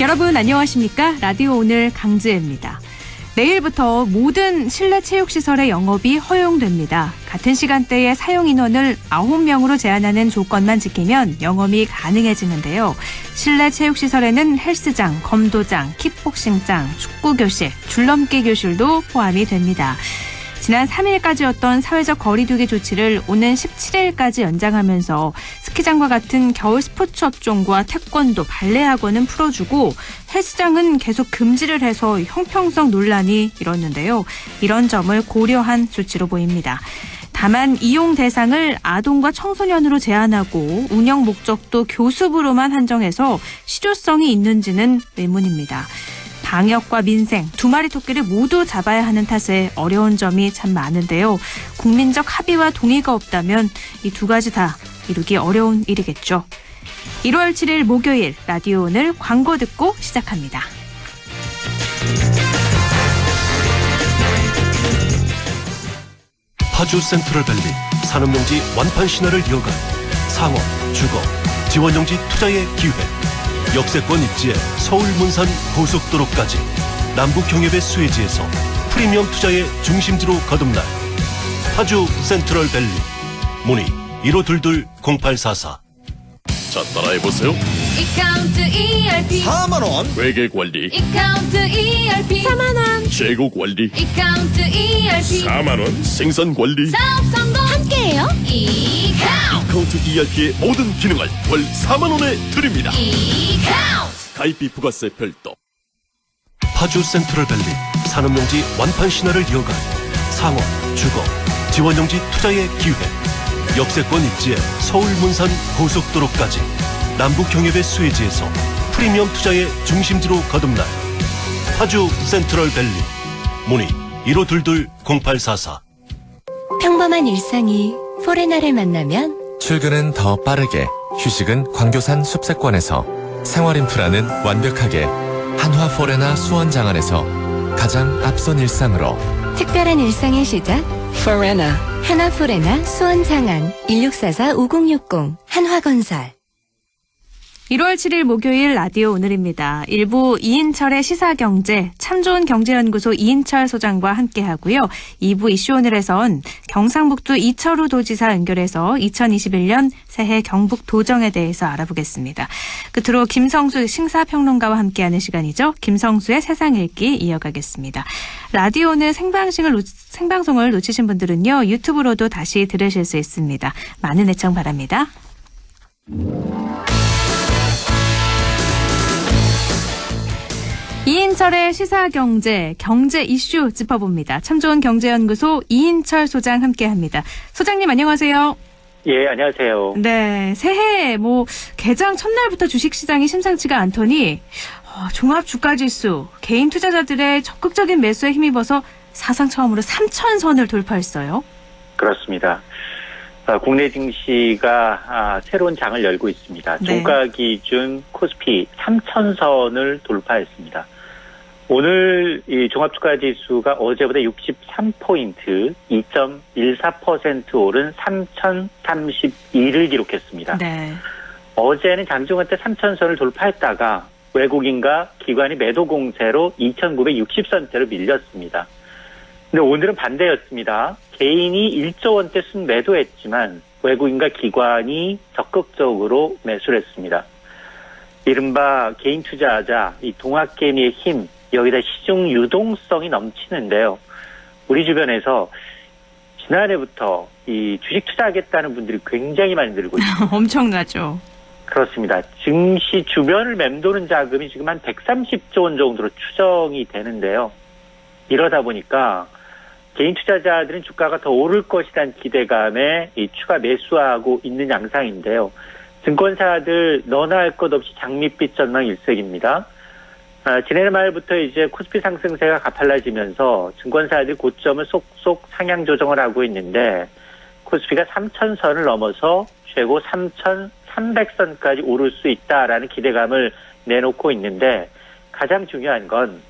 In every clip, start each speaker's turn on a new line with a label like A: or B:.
A: 여러분 안녕하십니까? 라디오 오늘 강지혜입니다. 내일부터 모든 실내 체육시설의 영업이 허용됩니다. 같은 시간대에 사용 인원을 9명으로 제한하는 조건만 지키면 영업이 가능해지는데요. 실내 체육시설에는 헬스장, 검도장, 킥복싱장, 축구교실, 줄넘기 교실도 포함이 됩니다. 지난 3일까지였던 사회적 거리두기 조치를 오는 17일까지 연장하면서 스키장과 같은 겨울 스포츠 업종과 태권도, 발레 학원은 풀어주고 헬스장은 계속 금지를 해서 형평성 논란이 일었는데요. 이런 점을 고려한 조치로 보입니다. 다만 이용 대상을 아동과 청소년으로 제한하고 운영 목적도 교습으로만 한정해서 실효성이 있는지는 의문입니다. 방역과 민생, 두 마리 토끼를 모두 잡아야 하는 탓에 어려운 점이 참 많은데요. 국민적 합의와 동의가 없다면 이 두 가지 다 이루기 어려운 일이겠죠. 1월 7일 목요일 라디오 오늘 광고 듣고 시작합니다.
B: 파주 센트럴밸리 산업용지 완판 신화를 이어갈 상업, 주거, 지원용지 투자의 기회. 역세권 입지에 서울 문산 고속도로까지 남북경협의 수혜지에서 프리미엄 투자의 중심지로 거듭날 파주 센트럴밸리. 문의 1522-0844.
C: 자, 따라해보세요.
D: 이카운트 ERP
C: 4만원 회계관리,
D: 이카운트 ERP
C: 4만원 재고관리,
D: 이카운트 ERP
C: 4만원 생산관리.
D: 사업 성공 함께해요.
C: 이카운트 ERP의 모든 기능을 월 4만원에 드립니다.
D: 이카운트
C: 가입비 부가세 별도.
B: 파주 센트럴밸리 산업용지 완판 신화를 이어갈 상업, 주거, 지원용지 투자의 기회. 역세권 입지에 서울 문산 고속도로까지 남북경협의 수혜지에서 프리미엄 투자의 중심지로 거듭날 파주 센트럴밸리. 문의 1522-0844.
E: 평범한 일상이 포레나를 만나면
F: 출근은 더 빠르게, 휴식은 광교산 숲세권에서, 생활 인프라는 완벽하게 한화 포레나 수원장안에서 가장 앞선 일상으로.
E: 특별한 일상의 시작 포레나 한화 포레나 수원장안 1644-5060 한화건설.
A: 1월 7일 목요일 라디오 오늘입니다. 1부 이인철의 시사경제, 참 좋은 경제연구소 이인철 소장과 함께하고요. 2부 이슈 오늘에선 경상북도 이철우 도지사 연결해서 2021년 새해 경북 도정에 대해서 알아보겠습니다. 끝으로 김성수 신사평론가와 함께하는 시간이죠. 김성수의 세상 읽기 이어가겠습니다. 라디오 오늘 생방송을 놓치신 분들은요. 유튜브로도 다시 들으실 수 있습니다. 많은 애청 바랍니다. 이인철의 시사경제, 경제 이슈 짚어봅니다. 참 좋은 경제연구소 이인철 소장 함께합니다. 소장님 안녕하세요.
G: 예, 안녕하세요.
A: 네, 새해 개장 첫날부터 주식시장이 심상치가 않더니 종합주가지수, 개인 투자자들의 적극적인 매수에 힘입어서 사상 처음으로 3,000선을 돌파했어요.
G: 그렇습니다. 국내 증시가 새로운 장을 열고 있습니다.
A: 네.
G: 종가 기준 코스피 3,000선을 돌파했습니다. 오늘 이 종합주가지수가 어제보다 63포인트, 2.14% 오른 3,032를 기록했습니다.
A: 네.
G: 어제는 장중한 때 3,000선을 돌파했다가 외국인과 기관이 매도 공세로 2,960선대로 밀렸습니다. 근데 오늘은 반대였습니다. 개인이 1조 원대 순매도했지만 외국인과 기관이 적극적으로 매수를 했습니다. 이른바 개인 투자자, 이 동학개미의 힘, 여기다 시중 유동성이 넘치는데요. 우리 주변에서 지난해부터 이 주식 투자하겠다는 분들이 굉장히 많이 늘고 있습니다.
A: 엄청나죠.
G: 그렇습니다. 증시 주변을 맴도는 자금이 지금 한 130조 원 정도로 추정이 되는데요. 이러다 보니까 개인 투자자들은 주가가 더 오를 것이라는 기대감에 이 추가 매수하고 있는 양상인데요. 증권사들 너나 할 것 없이 장밋빛 전망 일색입니다. 지난해 말부터 이제 코스피 상승세가 가팔라지면서 증권사들이 고점을 속속 상향 조정을 하고 있는데 코스피가 3,000선을 넘어서 최고 3,300선까지 오를 수 있다라는 기대감을 내놓고 있는데 가장 중요한 건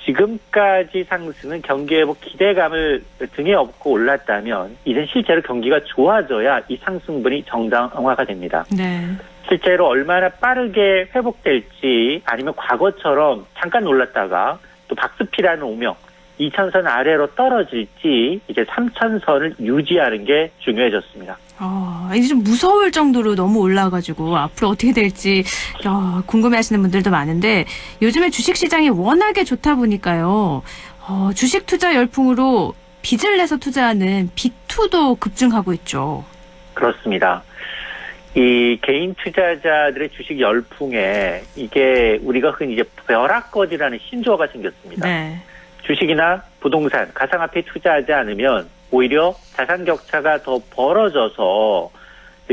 G: 지금까지 상승은 경기회복 기대감을 등에 업고 올랐다면 이젠 실제로 경기가 좋아져야 이 상승분이 정당화가 됩니다.
A: 네.
G: 실제로 얼마나 빠르게 회복될지 아니면 과거처럼 잠깐 놀랐다가 또 박스피라는 오명 2,000선 아래로 떨어질지 이제 3,000선을 유지하는 게 중요해졌습니다.
A: 이제 좀 무서울 정도로 너무 올라가지고 앞으로 어떻게 될지 궁금해하시는 분들도 많은데 요즘에 주식시장이 워낙에 좋다 보니까요. 주식 투자 열풍으로 빚을 내서 투자하는 빚투도 급증하고 있죠.
G: 그렇습니다. 이 개인 투자자들의 주식 열풍에 이게 우리가 흔히 이제 벼락거지라는 신조어가 생겼습니다.
A: 네.
G: 주식이나 부동산, 가상화폐에 투자하지 않으면 오히려 자산 격차가 더 벌어져서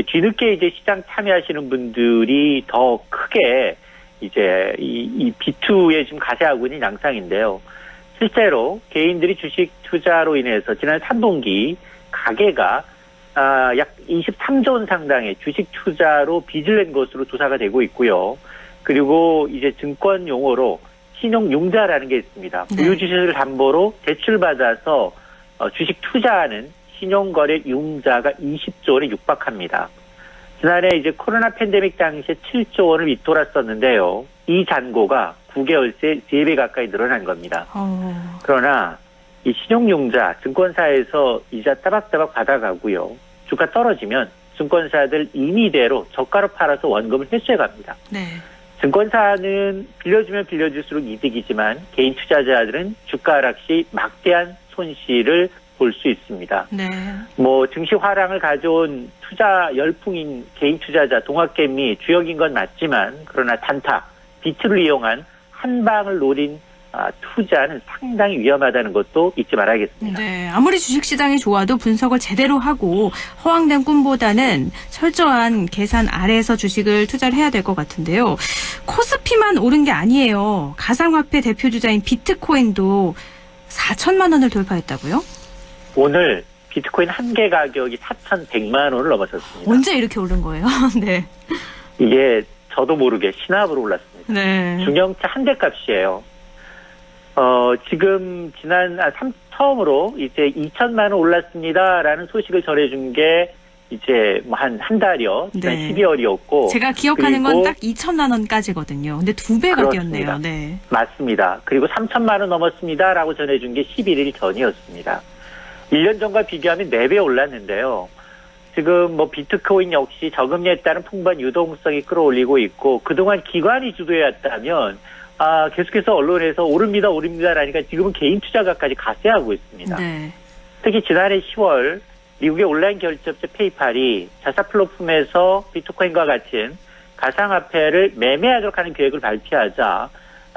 G: 뒤늦게 이제 시장 참여하시는 분들이 더 크게 이제 이 B2에 지금 가세하고 있는 양상인데요. 실제로 개인들이 주식 투자로 인해서 지난 3분기 가계가 약 23조 원 상당의 주식 투자로 빚을 낸 것으로 조사가 되고 있고요. 그리고 이제 증권 용어로 신용융자라는 게 있습니다.
A: 네.
G: 보유주식을 담보로 대출받아서 주식 투자하는 신용거래 융자가 20조 원에 육박합니다. 지난해 이제 코로나 팬데믹 당시에 7조 원을 윗돌았었는데요. 이 잔고가 9개월 새 3배 가까이 늘어난 겁니다. 그러나 이 신용융자 증권사에서 이자 따박따박 받아가고요. 주가 떨어지면 증권사들 임의대로 저가로 팔아서 원금을 회수해 갑니다.
A: 네.
G: 증권사는 빌려주면 빌려줄수록 이득이지만 개인 투자자들은 주가 하락 시 막대한 손실을 볼 수 있습니다.
A: 네.
G: 증시 화랑을 가져온 투자 열풍인 개인 투자자 동학개미 주역인 건 맞지만 그러나 단타, 비트를 이용한 한 방을 노린 투자는 상당히 위험하다는 것도 잊지 말아야겠습니다.
A: 네, 아무리 주식시장이 좋아도 분석을 제대로 하고 허황된 꿈보다는 철저한 계산 아래에서 주식을 투자를 해야 될 것 같은데요. 코스피만 오른 게 아니에요. 가상화폐 대표주자인 비트코인도 4천만 원을 돌파했다고요?
G: 오늘 비트코인 한 개 가격이 4,100만 원을 넘어섰습니다.
A: 언제 이렇게 오른 거예요? 네.
G: 이게 저도 모르게 신압으로 올랐습니다.
A: 네.
G: 중형차 한 대 값이에요. 지금 처음으로 이제 2천만 원 올랐습니다라는 소식을 전해준 게 이제 한 달이요. 지난
A: 네.
G: 12월이었고.
A: 제가 기억하는 건 딱 2천만 원까지거든요. 근데 2배가 뛰었네요. 네.
G: 맞습니다. 그리고 3천만 원 넘었습니다라고 전해준 게 11일 전이었습니다. 1년 전과 비교하면 4배 올랐는데요. 지금 비트코인 역시 저금리에 따른 풍부한 유동성이 끌어올리고 있고 그동안 기관이 주도해왔다면 계속해서 언론에서 오릅니다라니까 지금은 개인 투자가까지 가세하고 있습니다.
A: 네.
G: 특히 지난해 10월 미국의 온라인 결제업체 페이팔이 자사 플랫폼에서 비트코인과 같은 가상화폐를 매매하도록 하는 계획을 발표하자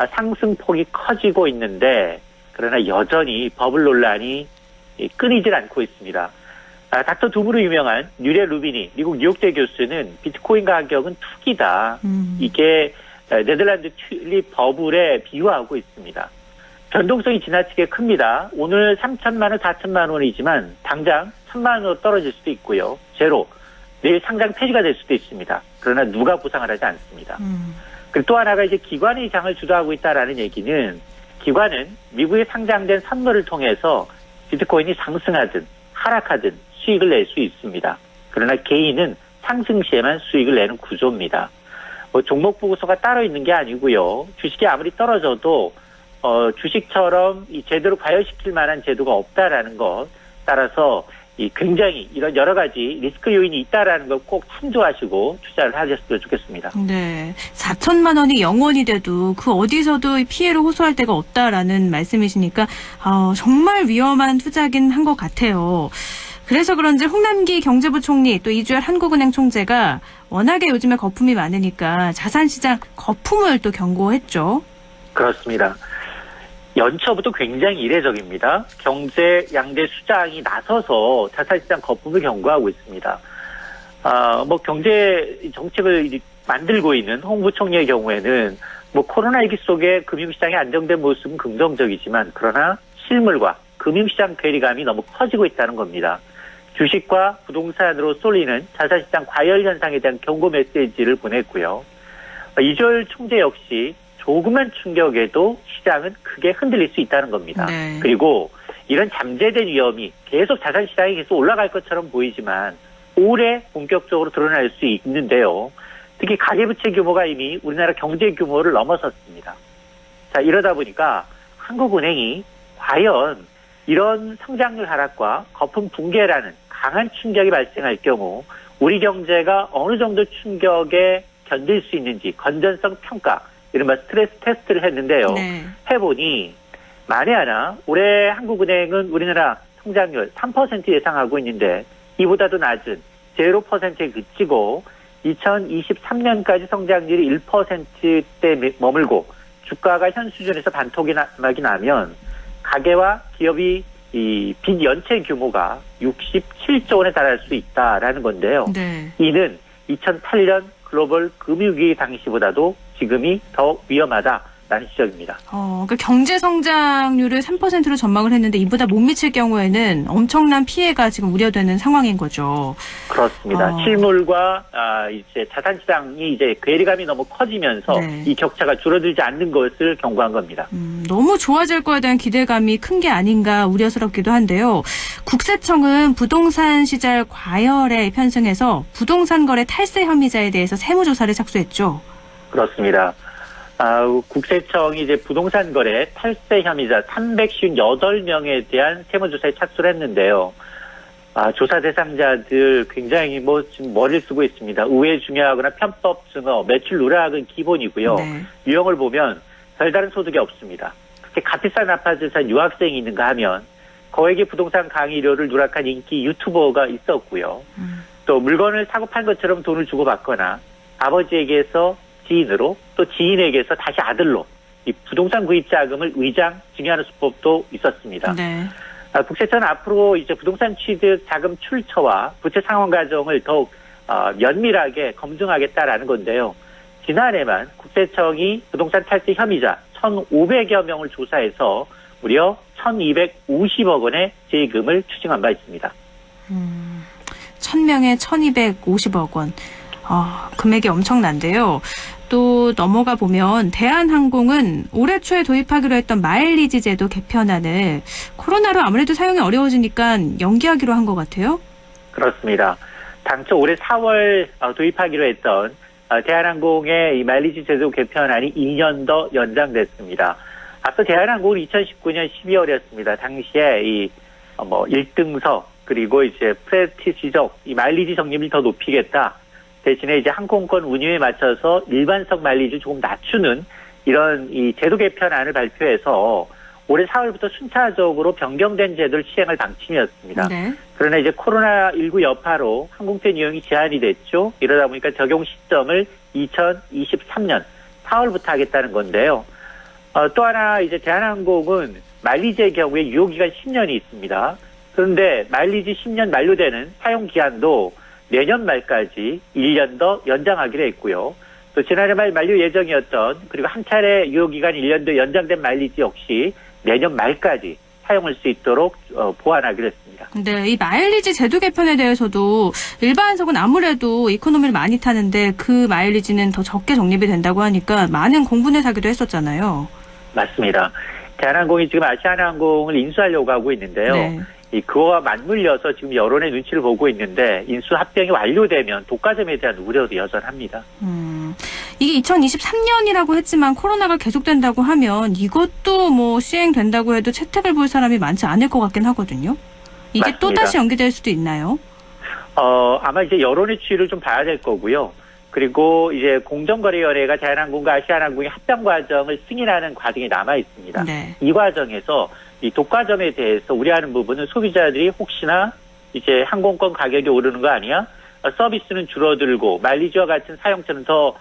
G: 상승폭이 커지고 있는데 그러나 여전히 버블 논란이 끊이질 않고 있습니다. 닥터 둠으로 유명한 뉴레 루비니 미국 뉴욕대 교수는 비트코인 가격은 투기다. 이게 네덜란드 튤립 버블에 비유하고 있습니다. 변동성이 지나치게 큽니다. 오늘 3천만 원, 4천만 원이지만 당장 1천만 원으로 떨어질 수도 있고요. 제로, 내일 상장 폐지가 될 수도 있습니다. 그러나 누가 보상을 하지 않습니다. 그리고 또 하나가 이제 기관이 장을 주도하고 있다라는 얘기는 기관은 미국에 상장된 선물을 통해서 비트코인이 상승하든 하락하든 수익을 낼 수 있습니다. 그러나 개인은 상승 시에만 수익을 내는 구조입니다. 종목 보고서가 따로 있는 게 아니고요. 주식이 아무리 떨어져도 주식처럼 제대로 과열시킬 만한 제도가 없다라는 것 따라서 굉장히 이런 여러 가지 리스크 요인이 있다라는 걸 꼭 참조하시고 투자를 하셨으면 좋겠습니다.
A: 네, 4천만 원이 영원이 돼도 그 어디서도 피해를 호소할 데가 없다라는 말씀이시니까 정말 위험한 투자긴 한 것 같아요. 그래서 그런지 홍남기 경제부총리 또 이주열 한국은행 총재가 워낙에 요즘에 거품이 많으니까 자산시장 거품을 또 경고했죠.
G: 그렇습니다. 연초부터 굉장히 이례적입니다. 경제 양대 수장이 나서서 자산시장 거품을 경고하고 있습니다. 경제 정책을 만들고 있는 홍 부총리의 경우에는 코로나 위기 속에 금융시장이 안정된 모습은 긍정적이지만 그러나 실물과 금융시장 괴리감이 너무 커지고 있다는 겁니다. 주식과 부동산으로 쏠리는 자산시장 과열 현상에 대한 경고 메시지를 보냈고요. 이주열 총재 역시 조그만 충격에도 시장은 크게 흔들릴 수 있다는 겁니다.
A: 네.
G: 그리고 이런 잠재된 위험이 계속 자산시장이 계속 올라갈 것처럼 보이지만 올해 본격적으로 드러날 수 있는데요. 특히 가계부채 규모가 이미 우리나라 경제 규모를 넘어섰습니다. 자, 이러다 보니까 한국은행이 과연 이런 성장률 하락과 거품 붕괴라는 강한 충격이 발생할 경우 우리 경제가 어느 정도 충격에 견딜 수 있는지 건전성 평가, 이른바 스트레스 테스트를 했는데요.
A: 네.
G: 해보니 만에 하나 올해 한국은행은 우리나라 성장률 3% 예상하고 있는데 이보다도 낮은 0%에 그치고 2023년까지 성장률이 1%대 머물고 주가가 현 수준에서 반토막이 나면 가계와 기업이 이 빚 연체 규모가 67조 원에 달할 수 있다라는 건데요.
A: 네.
G: 이는 2008년 글로벌 금융위기 당시보다도 지금이 더 위험하다라는 지적입니다.
A: 그러니까 경제 성장률을 3%로 전망을 했는데 이보다 못 미칠 경우에는 엄청난 피해가 지금 우려되는 상황인 거죠.
G: 그렇습니다. 실물과 이제 자산 시장이 이제 괴리감이 너무 커지면서
A: 네.
G: 이 격차가 줄어들지 않는 것을 경고한 겁니다.
A: 너무 좋아질 거에 대한 기대감이 큰 게 아닌가 우려스럽기도 한데요. 국세청은 부동산 시장 과열에 편승해서 부동산 거래 탈세 혐의자에 대해서 세무조사를 착수했죠.
G: 그렇습니다. 국세청이 이제 부동산 거래 탈세 혐의자 358명에 대한 세무조사에 착수를 했는데요. 조사 대상자들 굉장히 지금 머리를 쓰고 있습니다. 우회 중요하거나 편법 증여, 매출 누락은 기본이고요.
A: 네.
G: 유형을 보면 별다른 소득이 없습니다. 특히 값비싼 아파트 산 유학생이 있는가 하면 거액의 부동산 강의료를 누락한 인기 유튜버가 있었고요. 또 물건을 사고 판 것처럼 돈을 주고 받거나 아버지에게서 지인으로 또 지인에게서 다시 아들로 이 부동산 구입 자금을 의장 증여하는 수법도 있었습니다.
A: 네.
G: 국세청은 앞으로 이제 부동산 취득 자금 출처와 부채 상환 과정을 더욱 면밀하게 검증하겠다라는 건데요. 지난해만 국세청이 부동산 탈세 혐의자 1,500여 명을 조사해서 무려 1,250억 원의 세금을 추징한 바 있습니다.
A: 1,000명에 1,250억 원. 금액이 엄청난데요. 또 넘어가 보면 대한항공은 올해 초에 도입하기로 했던 마일리지 제도 개편안을 코로나로 아무래도 사용이 어려워지니까 연기하기로 한 것 같아요.
G: 그렇습니다. 당초 올해 4월 도입하기로 했던 대한항공의 이 마일리지 제도 개편안이 2년 더 연장됐습니다. 앞서 대한항공은 2019년 12월이었습니다. 당시에 이 1등석 그리고 이제 프레스티지적 이 마일리지 적립을 더 높이겠다. 대신에 이제 항공권 운유에 맞춰서 일반석 마일리지를 조금 낮추는 이런 이 제도 개편안을 발표해서 올해 4월부터 순차적으로 변경된 제도를 시행할 방침이었습니다.
A: 네.
G: 그러나 이제 코로나19 여파로 항공편 이용이 제한이 됐죠. 이러다 보니까 적용 시점을 2023년 4월부터 하겠다는 건데요. 또 하나 이제 대한항공은 마일리지의 경우에 유효기간 10년이 있습니다. 그런데 마일리지 10년 만료되는 사용 기한도 내년 말까지 1년 더 연장하기로 했고요. 또 지난해 말 만료 예정이었던 그리고 한 차례 유효기간 1년 더 연장된 마일리지 역시 내년 말까지 사용할 수 있도록 보완하기로 했습니다.
A: 네, 이 마일리지 제도 개편에 대해서도 일반석은 아무래도 이코노미를 많이 타는데 그 마일리지는 더 적게 적립이 된다고 하니까 많은 공분을 사기도 했었잖아요.
G: 맞습니다. 대한항공이 지금 아시아나항공을 인수하려고 하고 있는데요.
A: 네.
G: 그거와 맞물려서 지금 여론의 눈치를 보고 있는데 인수 합병이 완료되면 독과점에 대한 우려도 여전합니다.
A: 이게 2023년이라고 했지만 코로나가 계속된다고 하면 이것도 시행된다고 해도 채택을 볼 사람이 많지 않을 것 같긴 하거든요. 이게
G: 맞습니다.
A: 또 다시 연기될 수도 있나요?
G: 아마 이제 여론의 추이를 좀 봐야 될 거고요. 그리고 이제 공정거래위원회가 대한항공과 아시아나항공의 합병 과정을 승인하는 과정이 남아 있습니다.
A: 네.
G: 이 과정에서 이 독과점에 대해서 우려하는 부분은 소비자들이 혹시나 이제 항공권 가격이 오르는 거 아니야? 서비스는 줄어들고 마일리지와 같은 사용처는 더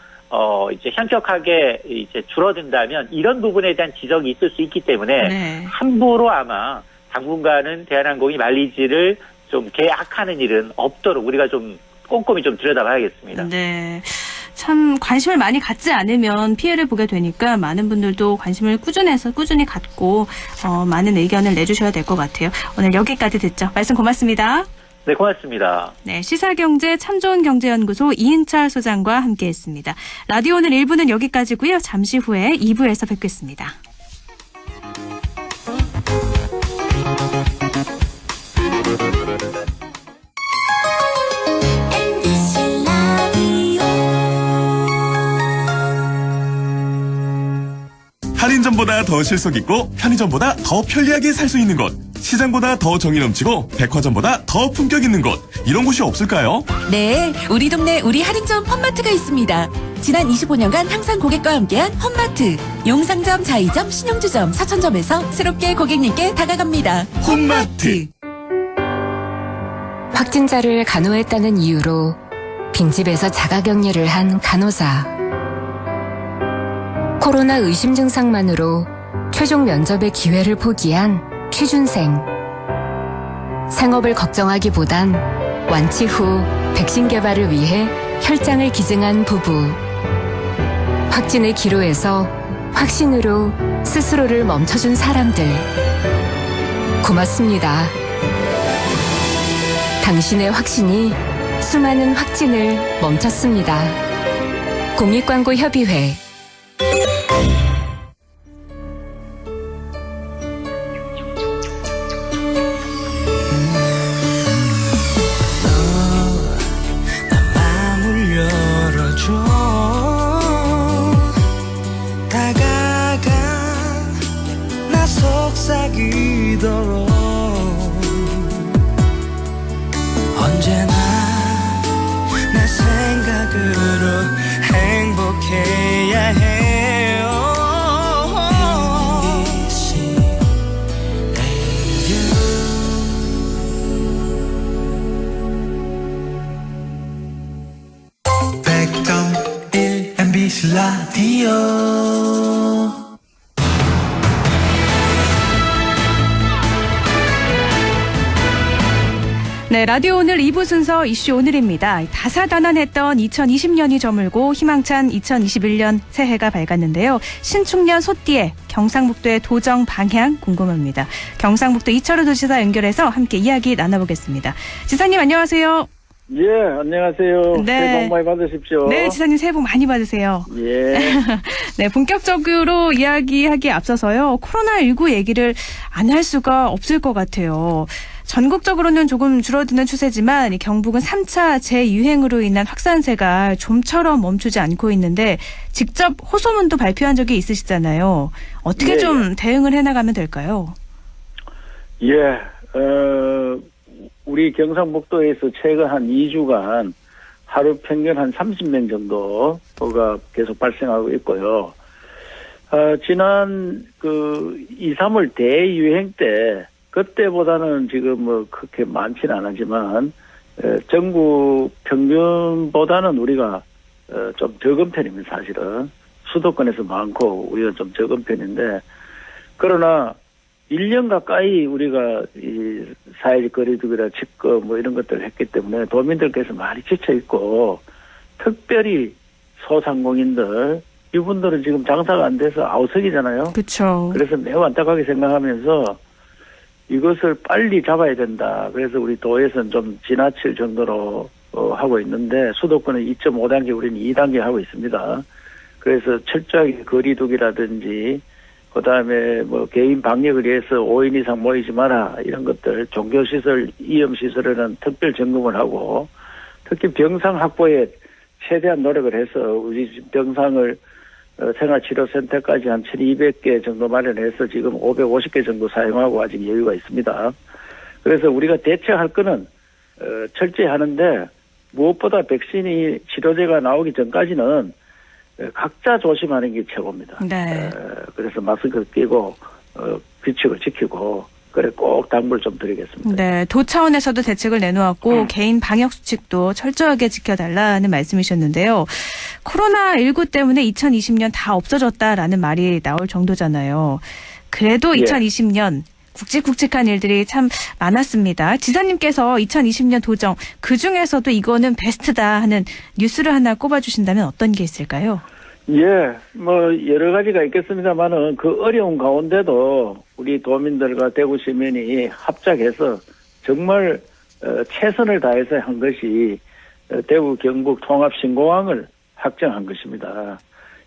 G: 이제 현격하게 이제 줄어든다면 이런 부분에 대한 지적이 있을 수 있기 때문에
A: 네.
G: 함부로 아마 당분간은 대한항공이 마일리지를 좀 계약하는 일은 없도록 우리가 좀 꼼꼼히 좀 들여다봐야겠습니다.
A: 네. 참 관심을 많이 갖지 않으면 피해를 보게 되니까 많은 분들도 관심을 꾸준히 갖고 많은 의견을 내주셔야 될 것 같아요. 오늘 여기까지 듣죠. 말씀 고맙습니다.
G: 네, 고맙습니다.
A: 네, 시사경제 참 좋은 경제연구소 이인철 소장과 함께했습니다. 라디오 오늘 1부는 여기까지고요. 잠시 후에 2부에서 뵙겠습니다.
D: MBC 라디오
H: 할인점보다 더 실속 있고 편의점보다 더 편리하게 살 수 있는 곳. 시장보다 더 정이 넘치고 백화점보다 더 품격 있는 곳. 이런 곳이 없을까요?
I: 네, 우리 동네 우리 할인점 홈마트가 있습니다. 지난 25년간 항상 고객과 함께한 홈마트. 용상점, 자이점, 신용주점, 사천점에서 새롭게 고객님께 다가갑니다.
H: 홈마트.
E: 확진자를 간호했다는 이유로 빈집에서 자가격리를 한 간호사. 코로나 의심 증상만으로 최종 면접의 기회를 포기한 취준생. 생업을 걱정하기보단 완치 후 백신 개발을 위해 혈장을 기증한 부부. 확진의 기로에서 확신으로 스스로를 멈춰준 사람들. 고맙습니다. 당신의 확신이 수많은 확진을 멈췄습니다. 공익광고협의회.
J: 언제나 내 생각으로 행복해야 해요. MBC 라디오 100.1 MBC 라디오.
A: 네, 라디오 오늘 2부 순서 이슈 오늘입니다. 다사다난했던 2020년이 저물고 희망찬 2021년 새해가 밝았는데요. 신축년 소띠에 경상북도의 도정 방향 궁금합니다. 경상북도 이철우 도지사 연결해서 함께 이야기 나눠보겠습니다. 지사님 안녕하세요.
K: 예, 안녕하세요.
A: 네.
K: 새해 복 많이 받으십시오.
A: 네, 지사님 새해 복 많이 받으세요.
K: 예.
A: 네, 본격적으로 이야기하기에 앞서서요. 코로나19 얘기를 안 할 수가 없을 것 같아요. 전국적으로는 조금 줄어드는 추세지만 경북은 3차 재유행으로 인한 확산세가 좀처럼 멈추지 않고 있는데 직접 호소문도 발표한 적이 있으시잖아요. 어떻게
K: 네.
A: 좀 대응을 해나가면 될까요?
K: 예, 우리 경상북도에서 최근 한 2주간 하루 평균 한 30명 정도가 계속 발생하고 있고요. 지난 2, 3월 대유행 때 그때보다는 지금 뭐 그렇게 많지는 않았지만 전국 평균보다는 우리가 좀 적은 편입니다. 사실은 수도권에서 많고 우리가 좀 적은 편인데 그러나 1년 가까이 우리가 이 사회적 거리두기나 집거 뭐 이런 것들을 했기 때문에 도민들께서 많이 지쳐 있고 특별히 소상공인들 이분들은 지금 장사가 안 돼서 아우성이잖아요.
A: 그렇죠.
K: 그래서 매우 안타깝게 생각하면서 이것을 빨리 잡아야 된다. 그래서 우리 도에서는 좀 지나칠 정도로 하고 있는데 수도권은 2.5단계 우리는 2단계 하고 있습니다. 그래서 철저하게 거리두기라든지 그다음에 뭐 개인 방역을 위해서 5인 이상 모이지 마라 이런 것들 종교시설, 이염시설에는 특별 점검을 하고 특히 병상 확보에 최대한 노력을 해서 우리 병상을 생활치료센터까지 한 1200개 정도 마련해서 지금 550개 정도 사용하고 아직 여유가 있습니다. 그래서 우리가 대처할 거는 철저히 하는데 무엇보다 백신이 치료제가 나오기 전까지는 각자 조심하는 게 최고입니다.
A: 네.
K: 그래서 마스크 끼고 규칙을 지키고 그래 꼭 당부를 좀 드리겠습니다.
A: 네, 도 차원에서도 대책을 내놓았고 개인 방역 수칙도 철저하게 지켜달라는 말씀이셨는데요. 코로나19 때문에 2020년 다 없어졌다라는 말이 나올 정도잖아요. 그래도 2020년 굵직굵직한 일들이 참 많았습니다. 지사님께서 2020년 도정 그중에서도 이거는 베스트다 하는 뉴스를 하나 꼽아주신다면 어떤 게 있을까요?
K: 예, 뭐 여러 가지가 있겠습니다만은 그 어려운 가운데도 우리 도민들과 대구 시민이 합작해서 정말 최선을 다해서 한 것이 대구 경북 통합신공항을 확정한 것입니다.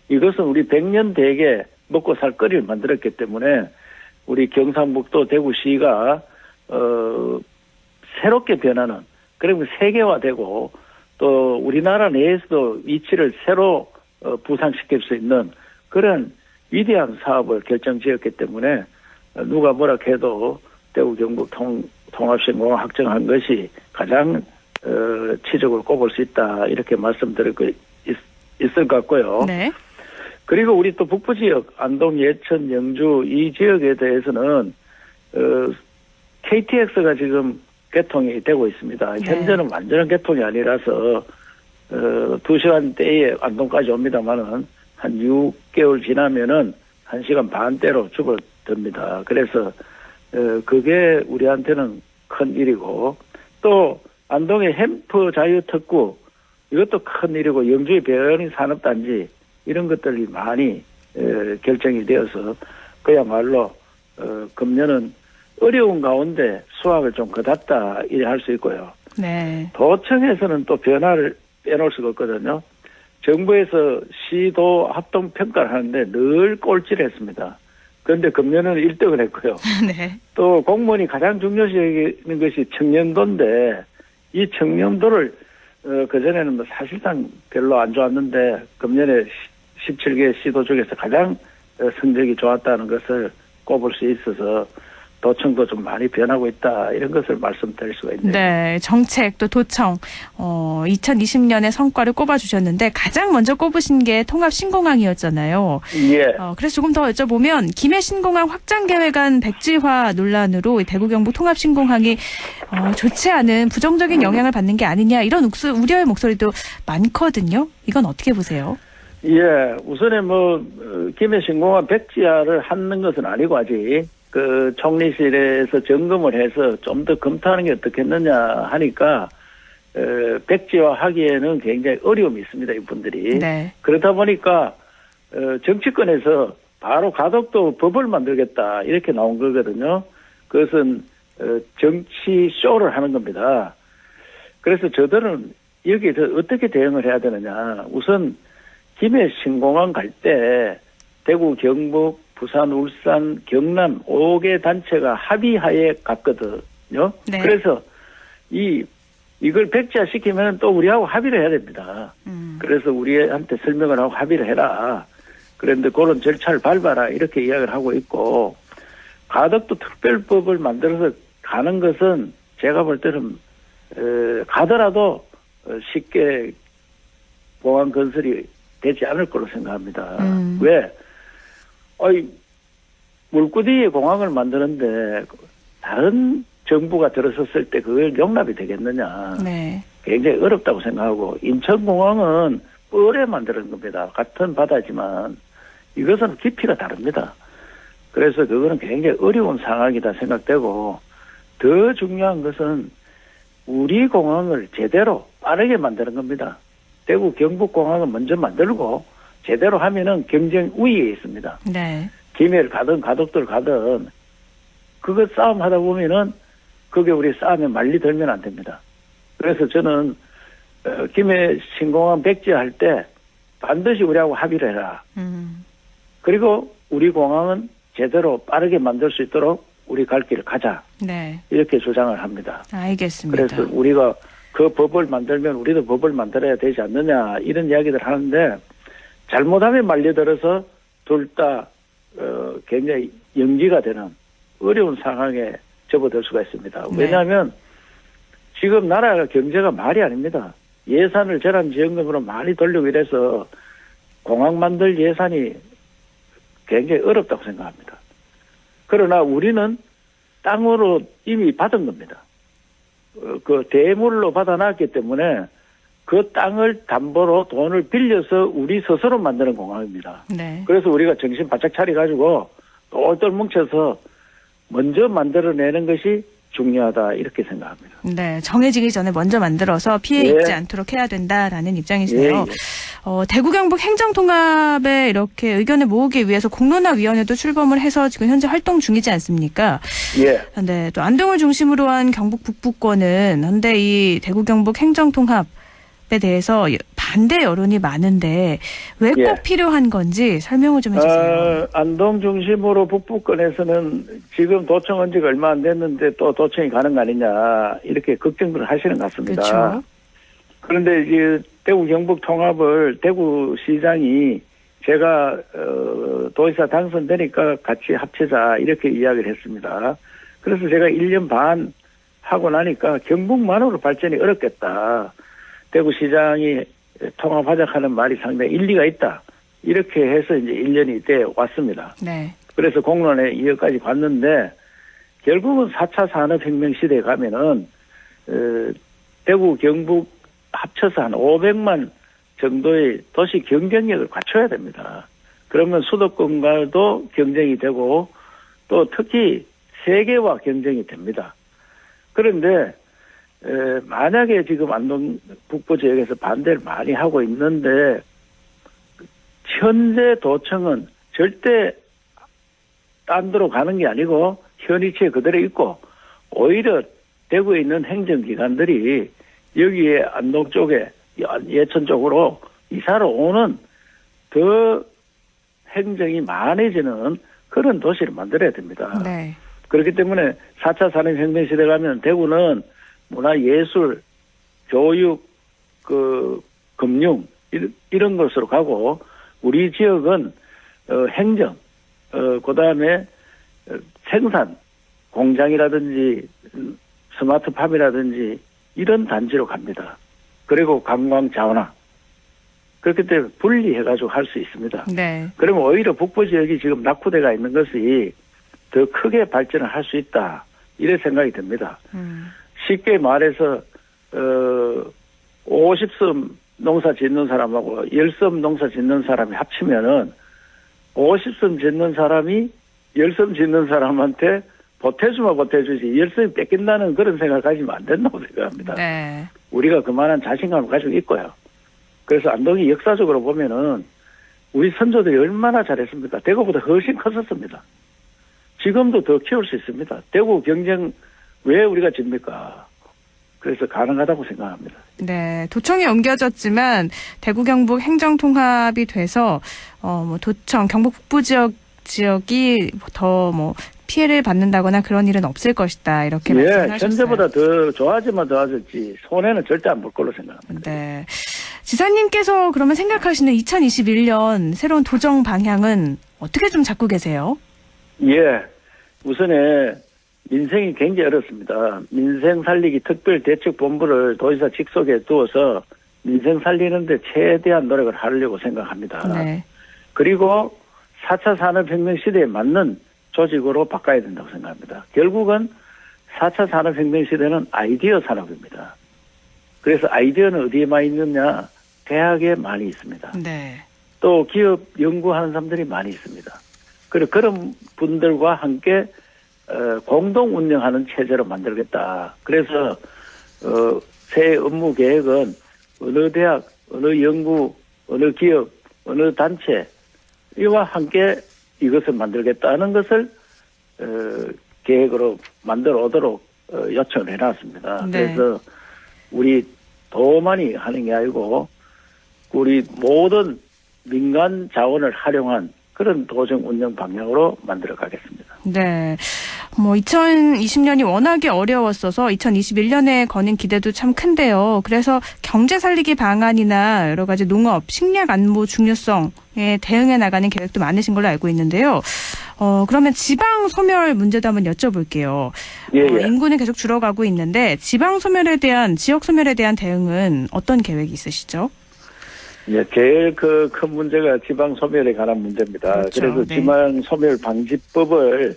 K: 이것은 우리 100년 대계 먹고 살 거리를 만들었기 때문에 우리 경상북도 대구시가 새롭게 변하는 그러면 세계화되고 또 우리나라 내에서도 위치를 새로 부상시킬 수 있는 그런 위대한 사업을 결정지었기 때문에 누가 뭐라 해도 대구 경북 통합신공항 확정한 것이 가장 치적으로 꼽을 수 있다 이렇게 말씀드릴 거 있을 것 같고요.
A: 네.
K: 그리고 우리 또 북부 지역 안동, 예천, 영주 이 지역에 대해서는 KTX가 지금 개통이 되고 있습니다.
A: 네.
K: 현재는 완전한 개통이 아니라서 2시간대에 안동까지 옵니다만은 한 6개월 지나면은 1시간 반대로 줄어듭니다. 그래서 그게 우리한테는 큰 일이고 또 안동의 햄프 자유특구 이것도 큰 일이고 영주의 배현이 산업단지 이런 것들이 많이 결정이 되어서 그야말로 금년은 어려운 가운데 수확을 좀 거뒀다 이래 할 수 있고요.
A: 네.
K: 도청에서는 또 변화를 빼놓을 수가 없거든요. 정부에서 시도 합동 평가를 하는데 늘 꼴찌를 했습니다. 그런데 금년은 1등을 했고요.
A: 네.
K: 또 공무원이 가장 중요시 여기는 것이 청년도인데 이 청년도를 그전에는 뭐 사실상 별로 안 좋았는데 금년에 17개 시도 중에서 가장 성적이 좋았다는 것을 꼽을 수 있어서 도청도 좀 많이 변하고 있다 이런 것을 말씀드릴 수가 있네요.
A: 네, 정책 또 도청 2020년의 성과를 꼽아주셨는데 가장 먼저 꼽으신 게 통합신공항이었잖아요.
K: 예.
A: 그래서 조금 더 여쭤보면 김해 신공항 확장 계획안 백지화 논란으로 이 대구 경북 통합신공항이 좋지 않은 부정적인 영향을 받는 게 아니냐 이런 우려의 목소리도 많거든요. 이건 어떻게 보세요?
K: 예, 우선에 김해 신공항 백지화를 하는 것은 아니고 아직 그 총리실에서 점검을 해서 좀 더 검토하는 게 어떻겠느냐 하니까 백지화 하기에는 굉장히 어려움이 있습니다, 이분들이.
A: 네.
K: 그러다 보니까 정치권에서 바로 가덕도 법을 만들겠다 이렇게 나온 거거든요. 그것은 정치 쇼를 하는 겁니다. 그래서 저들은 여기에 어떻게 대응을 해야 되느냐. 우선 김해 신공항 갈 때 대구, 경북, 부산, 울산, 경남 5개 단체가 합의하에 갔거든요.
A: 네.
K: 그래서 이걸 백지화 시키면 또 우리하고 합의를 해야 됩니다. 그래서 우리한테 설명을 하고 합의를 해라. 그런데 그런 절차를 밟아라 이렇게 이야기를 하고 있고 가덕도 특별법을 만들어서 가는 것은 제가 볼 때는 가더라도 쉽게 공항 건설이 되지 않을 거로 생각합니다. 왜? 물구디에 공항을 만드는데 다른 정부가 들어섰을 때 그걸 용납이 되겠느냐.
A: 네.
K: 굉장히 어렵다고 생각하고 인천공항은 뻘에 만드는 겁니다. 같은 바다지만 이것은 깊이가 다릅니다. 그래서 그거는 굉장히 어려운 상황이다 생각되고 더 중요한 것은 우리 공항을 제대로 빠르게 만드는 겁니다. 대구 경북공항은 먼저 만들고 제대로 하면은 경쟁 우위에 있습니다.
A: 네.
K: 김해를 가든 가덕도를 가든 그거 싸움하다 보면은 그게 우리 싸움에 말리 들면 안 됩니다. 그래서 저는 김해 신공항 백지화할 때 반드시 우리하고 합의를 해라. 그리고 우리 공항은 제대로 빠르게 만들 수 있도록 우리 갈 길을 가자.
A: 네.
K: 이렇게 주장을 합니다.
A: 알겠습니다.
K: 그래서 우리가 그 법을 만들면 우리도 법을 만들어야 되지 않느냐 이런 이야기들 하는데 잘못하면 말려들어서 둘 다 굉장히 연기가 되는 어려운 상황에 접어들 수가 있습니다.
A: 네.
K: 왜냐하면 지금 나라가 경제가 말이 아닙니다. 예산을 재난지원금으로 많이 돌리고 이래서 공항 만들 예산이 굉장히 어렵다고 생각합니다. 그러나 우리는 땅으로 이미 받은 겁니다. 그 대물로 받아놨기 때문에 그 땅을 담보로 돈을 빌려서 우리 스스로 만드는 공항입니다.
A: 네.
K: 그래서 우리가 정신 바짝 차려가지고 똘똘 뭉쳐서 먼저 만들어내는 것이 중요하다 이렇게 생각합니다.
A: 네, 정해지기 전에 먼저 만들어서 피해 입지 않도록 해야 된다라는 입장이시네요. 대구 경북 행정통합에 이렇게 의견을 모으기 위해서 공론화위원회도 출범을 해서 지금 현재 활동 중이지 않습니까?
K: 예.
A: 근데 또 안동을 중심으로 한 경북 북부권은 현대 이 대구 경북 행정통합에 대해서 반대 여론이 많은데 왜 꼭 필요한 건지 설명을 좀 해주세요.
K: 안동 중심으로 북부권에서는 지금 도청한 지가 얼마 안 됐는데 또 도청이 가는 거 아니냐 이렇게 걱정을 하시는 것 같습니다.
A: 그렇죠.
K: 그런데 이제 대구 경북 통합을 대구시장이 제가 도지사 당선되니까 같이 합치자 이렇게 이야기를 했습니다. 그래서 제가 1년 반 하고 나니까 경북만으로 발전이 어렵겠다. 대구시장이 통합하자 하는 말이 상당히 일리가 있다. 이렇게 해서 이제 1년이 돼 왔습니다.
A: 네.
K: 그래서 공론에 이어까지 갔는데 결국은 4차 산업혁명 시대에 가면은 대구 경북 합쳐서 한 500만 정도의 도시 경쟁력을 갖춰야 됩니다. 그러면 수도권과도 경쟁이 되고 또 특히 세계와 경쟁이 됩니다. 그런데 만약에 지금 안동 북부 지역에서 반대를 많이 하고 있는데 현재 도청은 절대 딴 데로 가는 게 아니고 현 위치에 그대로 있고 오히려 대구에 있는 행정기관들이 여기에 안동 쪽에 예천 쪽으로 이사를 오는 더 행정이 많아지는 그런 도시를 만들어야 됩니다.
A: 네.
K: 그렇기 때문에 4차 산업혁명 시대 가면 대구는 문화, 예술, 교육, 금융 이런 것으로 가고 우리 지역은 행정, 그다음에 생산, 공장이라든지 스마트팜이라든지 이런 단지로 갑니다. 그리고 관광 자원화. 그렇기 때문에 분리해가지고 할 수 있습니다.
A: 네.
K: 그러면 오히려 북부 지역이 지금 낙후대가 있는 것이 더 크게 발전을 할 수 있다. 이런 생각이 듭니다. 쉽게 말해서 50섬 농사 짓는 사람하고 10섬 농사 짓는 사람이 합치면은 50섬 짓는 사람이 10섬 짓는 사람한테 보태주면 보태주지 10섬이 뺏긴다는 그런 생각을 가지면 안 된다고 생각합니다.
A: 네.
K: 우리가 그만한 자신감을 가지고 있고요. 그래서 안동이 역사적으로 보면은 우리 선조들이 얼마나 잘했습니까? 대구보다 훨씬 컸었습니다. 지금도 더 키울 수 있습니다. 대구 경쟁 왜 우리가 집니까? 그래서 가능하다고 생각합니다.
A: 네, 도청이 옮겨졌지만 대구 경북 행정통합이 돼서 도청 경북 북부 지역이 더 피해를 받는다거나 그런 일은 없을 것이다 이렇게 말씀하셨어요.
K: 현재보다 더 좋아지면 좋아졌지 손해는 절대 안 볼 걸로 생각합니다.
A: 네, 지사님께서 그러면 생각하시는 2021년 새로운 도정 방향은 어떻게 좀 잡고 계세요?
K: 예, 우선에 민생이 굉장히 어렵습니다. 민생 살리기 특별대책본부를 도지사 직속에 두어서 민생 살리는데 최대한 노력을 하려고 생각합니다.
A: 네.
K: 그리고 4차 산업혁명 시대에 맞는 조직으로 바꿔야 된다고 생각합니다. 결국은 4차 산업혁명 시대는 아이디어 산업입니다. 그래서 아이디어는 어디에 많이 있느냐? 대학에 많이 있습니다.
A: 네.
K: 또 기업 연구하는 사람들이 많이 있습니다. 그리고 그런 분들과 함께 공동 운영하는 체제로 만들겠다. 그래서 새 업무 계획은 어느 대학, 어느 연구, 어느 기업, 어느 단체 이와 함께 이것을 만들겠다는 것을 계획으로 만들어 오도록 요청을 해놨습니다.
A: 네.
K: 그래서 우리 도만이 하는 게 아니고 우리 모든 민간 자원을 활용한 그런 도정 운영 방향으로 만들어 가겠습니다.
A: 네. 2020년이 워낙에 어려웠어서 2021년에 거는 기대도 참 큰데요. 그래서 경제 살리기 방안이나 여러 가지 농업, 식량 안보 중요성에 대응해 나가는 계획도 많으신 걸로 알고 있는데요. 그러면 지방 소멸 문제도 한번 여쭤볼게요.
K: 예.
A: 인구는 계속 줄어가고 있는데 지방 소멸에 대한, 지역 소멸에 대한 대응은 어떤 계획이 있으시죠?
K: 예, 제일 큰 문제가 지방 소멸에 관한 문제입니다.
A: 그렇죠.
K: 그래서
A: 네.
K: 지방 소멸 방지법을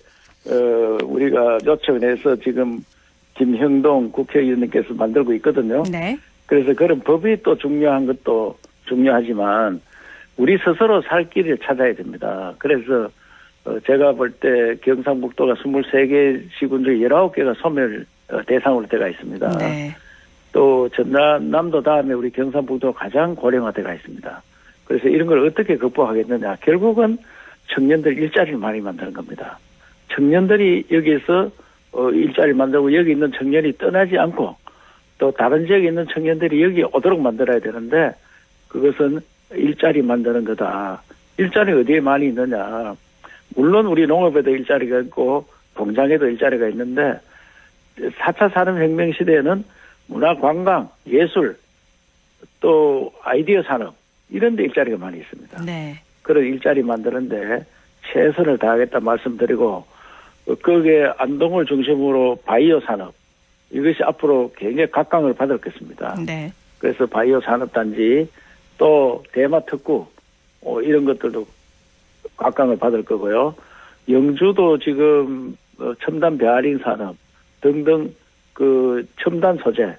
K: 우리가 요청을 해서 지금 김형동 국회의원님께서 만들고 있거든요.
A: 네.
K: 그래서 그런 법이 또 중요한 것도 중요하지만 우리 스스로 살 길을 찾아야 됩니다. 그래서 제가 볼 때 경상북도가 23개 시군 중 19개가 소멸 대상으로 되어 있습니다.
A: 네.
K: 또 전남도 다음에 우리 경상북도가 가장 고령화되어 있습니다. 그래서 이런 걸 어떻게 극복하겠느냐. 결국은 청년들 일자리를 많이 만드는 겁니다. 청년들이 여기에서 일자리를 만들고 여기 있는 청년이 떠나지 않고 또 다른 지역에 있는 청년들이 여기 오도록 만들어야 되는데 그것은 일자리 만드는 거다. 일자리 어디에 많이 있느냐. 물론 우리 농업에도 일자리가 있고 공장에도 일자리가 있는데 4차 산업혁명 시대에는 문화, 관광, 예술, 또 아이디어 산업 이런 데 일자리가 많이 있습니다.
A: 네.
K: 그런 일자리 만드는데 최선을 다하겠다 말씀드리고 거기에 안동을 중심으로 바이오 산업 이것이 앞으로 굉장히 각광을 받을 것입니다.
A: 네.
K: 그래서 바이오 산업단지 또 대마 특구 이런 것들도 각광을 받을 거고요. 영주도 지금 첨단 베어링 산업 등등 그 첨단 소재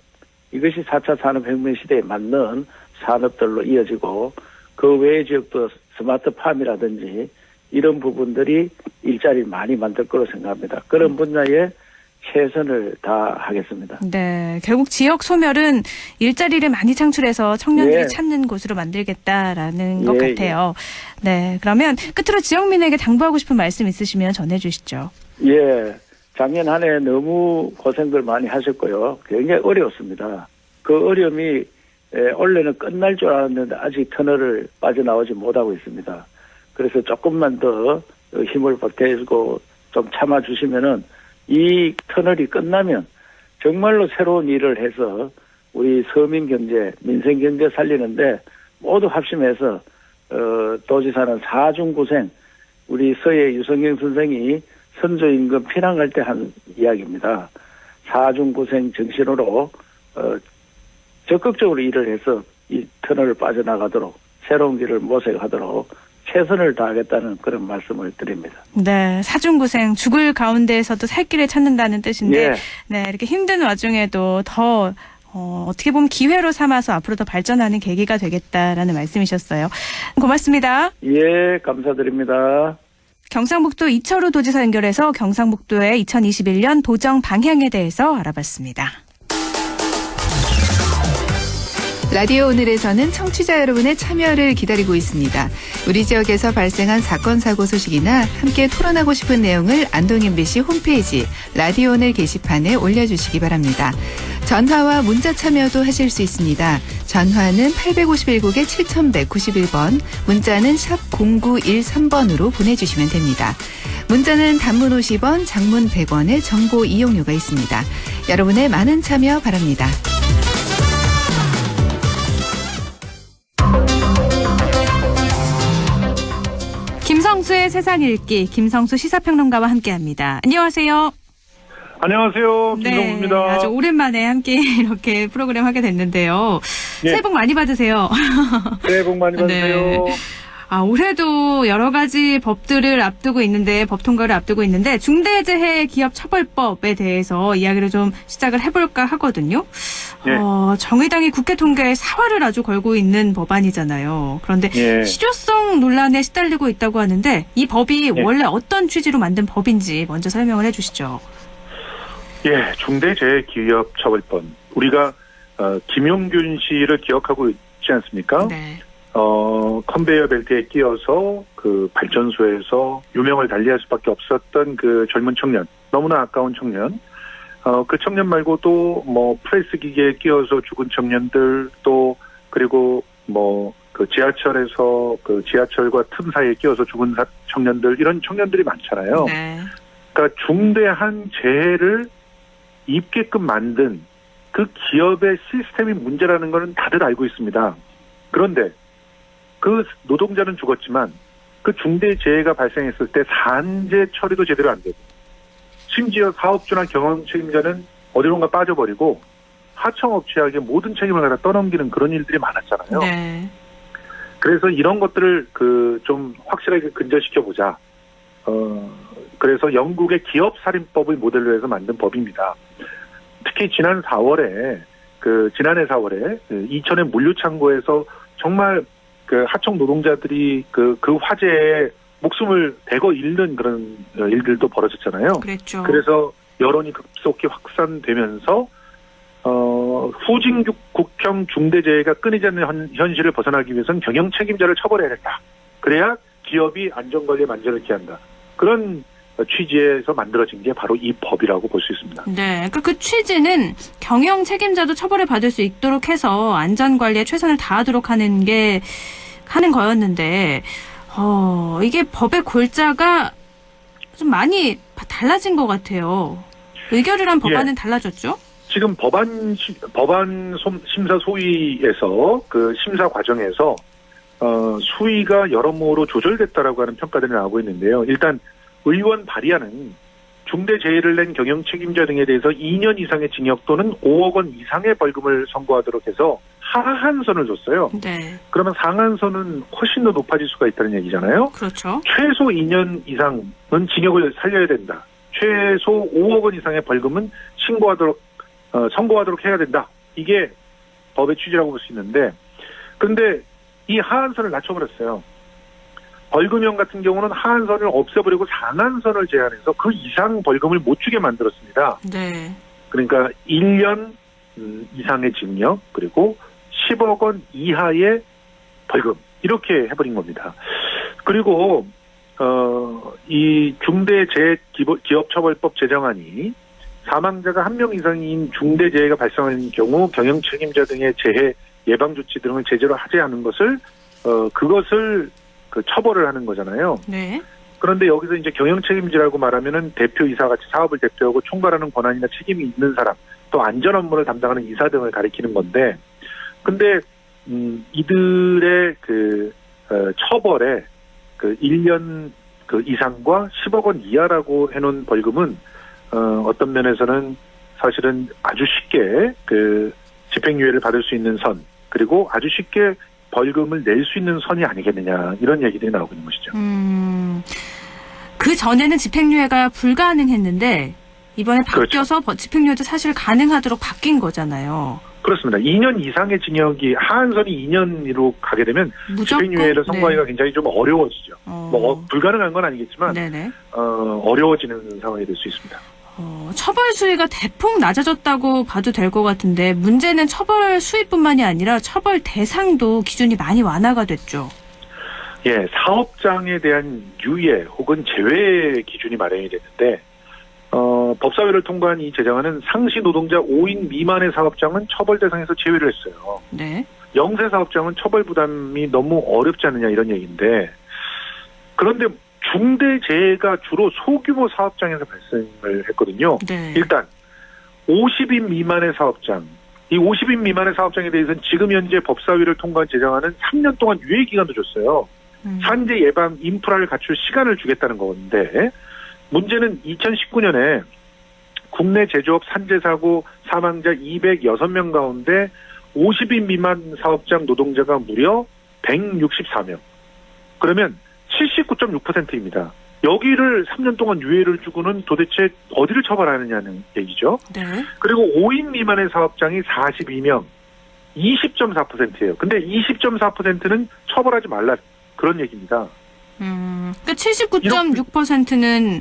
K: 이것이 4차 산업혁명 시대에 맞는 산업들로 이어지고 그 외의 지역도 스마트팜이라든지 이런 부분들이 일자리를 많이 만들 거로 생각합니다. 그런 분야에 최선을 다하겠습니다.
A: 네, 결국 지역 소멸은 일자리를 많이 창출해서 청년들이
K: 예.
A: 찾는 곳으로 만들겠다라는 것
K: 예,
A: 같아요. 네, 그러면 끝으로 지역민에게 당부하고 싶은 말씀 있으시면 전해주시죠.
K: 예, 작년 한 해 너무 고생들 많이 하셨고요. 굉장히 어려웠습니다. 그 어려움이 원래는 끝날 줄 알았는데 아직 터널을 빠져나오지 못하고 있습니다. 그래서 조금만 더 힘을 보태주고 좀 참아주시면은 이 터널이 끝나면 정말로 새로운 일을 해서 우리 서민 경제, 민생 경제 살리는데 모두 합심해서 도지사는 사중구생 우리 서해 유성경 선생이 선조임금 피난갈 때 한 이야기입니다. 사중구생 정신으로 적극적으로 일을 해서 이 터널을 빠져나가도록 새로운 길을 모색하도록 최선을 다하겠다는 그런 말씀을 드립니다.
A: 네, 사중구생 죽을 가운데에서도 살 길을 찾는다는 뜻인데
K: 예.
A: 네, 이렇게 힘든 와중에도 더 어떻게 보면 기회로 삼아서 앞으로 더 발전하는 계기가 되겠다라는 말씀이셨어요. 고맙습니다.
K: 예, 감사드립니다.
A: 경상북도 이철우 도지사 연결해서 경상북도의 2021년 도정 방향에 대해서 알아봤습니다.
L: 라디오 오늘에서는 청취자 여러분의 참여를 기다리고 있습니다. 우리 지역에서 발생한 사건 사고 소식이나 함께 토론하고 싶은 내용을 안동 MBC 홈페이지 라디오 오늘 게시판에 올려주시기 바랍니다. 전화와 문자 참여도 하실 수 있습니다. 전화는 851국에 7191번, 문자는 샵 0913번으로 보내주시면 됩니다. 문자는 단문 50원, 장문 100원의 정보 이용료가 있습니다. 여러분의 많은 참여 바랍니다.
A: 김성수의 세상 읽기, 김성수 시사평론가와 함께합니다. 안녕하세요.
M: 안녕하세요. 김성수입니다.
A: 네, 아주 오랜만에 함께 이렇게 프로그램 하게 됐는데요.
M: 예.
A: 새해 복 많이 받으세요.
M: 새해 복 많이 받으세요.
A: 네. 올해도 여러 가지 법들을 앞두고 있는데, 법 통과를 앞두고 있는데, 중대재해기업처벌법에 대해서 이야기를 좀 시작을 해볼까 하거든요.
M: 예.
A: 정의당이 국회 통과에 사활을 아주 걸고 있는 법안이잖아요. 그런데
M: 예.
A: 실효성 논란에 시달리고 있다고 하는데, 이 법이
M: 예.
A: 원래 어떤 취지로 만든 법인지 먼저 설명을 해주시죠.
M: 예, 중대재해기업처벌법. 우리가 김용균 씨를 기억하고 있지 않습니까?
A: 네.
M: 컨베이어 벨트에 끼어서 그 발전소에서 유명을 달리할 수밖에 없었던 그 젊은 청년, 너무나 아까운 청년. 그 청년 말고도 뭐 프레스 기계에 끼어서 죽은 청년들, 또 그리고 뭐 그 지하철에서 그 지하철과 틈 사이에 끼어서 죽은 청년들, 이런 청년들이 많잖아요.
A: 네.
M: 그러니까 중대한 재해를 입게끔 만든 그 기업의 시스템이 문제라는 거는 다들 알고 있습니다. 그런데 그 노동자는 죽었지만 그 중대재해가 발생했을 때 산재 처리도 제대로 안 되고, 심지어 사업주나 경영 책임자는 어디론가 빠져버리고 하청업체에게 모든 책임을 갖다 떠넘기는 그런 일들이 많았잖아요.
A: 네.
M: 그래서 이런 것들을 좀 확실하게 근절시켜 보자. 그래서 영국의 기업살인법을 모델로 해서 만든 법입니다. 특히 지난해 4월에 이천의 물류창고에서 정말 그 하청 노동자들이 그 화재에 목숨을 대거 잃는 그런 일들도 벌어졌잖아요.
A: 그랬죠.
M: 그래서 여론이 급속히 확산되면서 후진국형 중대재해가 끊이지 않는 현실을 벗어나기 위해서는 경영 책임자를 처벌해야 된다. 그래야 기업이 안전관리에 만전을 기한다. 그런 취지에서 만들어진 게 바로 이 법이라고 볼 수 있습니다.
A: 네, 그러니까 그 취지는 경영 책임자도 처벌을 받을 수 있도록 해서 안전관리에 최선을 다하도록 하는 거였는데, 이게 법의 골자가 좀 많이 달라진 것 같아요. 의결을 법안은 달라졌죠?
M: 지금 법안 심사 소위에서 그 심사 과정에서 수위가 여러모로 조절됐다라고 하는 평가들이 나오고 있는데요. 일단 의원 발의안은 중대재해를 낸 경영 책임자 등에 대해서 2년 이상의 징역 또는 5억 원 이상의 벌금을 선고하도록 해서 하한선을 줬어요.
A: 네.
M: 그러면 상한선은 훨씬 더 높아질 수가 있다는 얘기잖아요.
A: 그렇죠.
M: 최소 2년 이상은 징역을 살려야 된다. 최소 5억 원 이상의 벌금은 선고하도록 해야 된다. 이게 법의 취지라고 볼 수 있는데, 근데 이 하한선을 낮춰버렸어요. 벌금형 같은 경우는 하한선을 없애버리고 상한선을 제한해서 그 이상 벌금을 못 주게 만들었습니다.
A: 네.
M: 그러니까 1년 이상의 징역 그리고 10억 원 이하의 벌금 이렇게 해버린 겁니다. 그리고 이 중대재해기업처벌법 제정안이 사망자가 1명 이상인 중대재해가 발생하는 경우 경영 책임자 등의 재해 예방 조치 등을 제대로 하지 않은 것을 그것을 처벌을 하는 거잖아요.
A: 네.
M: 그런데 여기서 이제 경영 책임자라고 말하면은 대표이사 같이 사업을 대표하고 총괄하는 권한이나 책임이 있는 사람, 또 안전 업무를 담당하는 이사 등을 가리키는 건데, 근데 이들의 처벌에 1년 이상과 10억 원 이하라고 해놓은 벌금은 어떤 면에서는 사실은 아주 쉽게 집행유예를 받을 수 있는 선, 그리고 아주 쉽게 벌금을 낼 수 있는 선이 아니겠느냐, 이런 얘기들이 나오고 있는 것이죠.
A: 그 전에는 집행유예가 불가능했는데 이번에 바뀌어서 그렇죠. 집행유예도 사실 가능하도록 바뀐 거잖아요.
M: 그렇습니다. 2년 이상의 징역이 하한선이 2년으로 가게 되면 무조건? 집행유예를 선고하기가 네. 굉장히 좀 어려워지죠. 불가능한 건 아니겠지만 어려워지는 상황이 될 수 있습니다.
A: 처벌 수위가 대폭 낮아졌다고 봐도 될 것 같은데, 문제는 처벌 수위뿐만이 아니라 처벌 대상도 기준이 많이 완화가 됐죠.
M: 예, 사업장에 대한 유예 혹은 제외 기준이 마련이 됐는데, 법사위를 통과한 이 제정안은 상시 노동자 5인 미만의 사업장은 처벌 대상에서 제외를 했어요.
A: 네.
M: 영세 사업장은 처벌 부담이 너무 어렵지 않느냐, 이런 얘기인데, 그런데 중대재해가 주로 소규모 사업장에서 발생을 했거든요.
A: 네.
M: 일단 50인 미만의 사업장, 이 50인 미만의 사업장에 대해서는 지금 현재 법사위를 통과한 제정안은 3년 동안 유예 기간도 줬어요. 산재 예방 인프라를 갖출 시간을 주겠다는 건데, 문제는 2019년에 국내 제조업 산재 사고 사망자 206명 가운데 50인 미만 사업장 노동자가 무려 164명. 그러면 79.6%입니다. 여기를 3년 동안 유예를 주고는 도대체 어디를 처벌하느냐는 얘기죠.
A: 네.
M: 그리고 5인 미만의 사업장이 42명, 20.4%예요. 근데 20.4%는 처벌하지 말라, 그런 얘기입니다.
A: 그러니까 79.6%는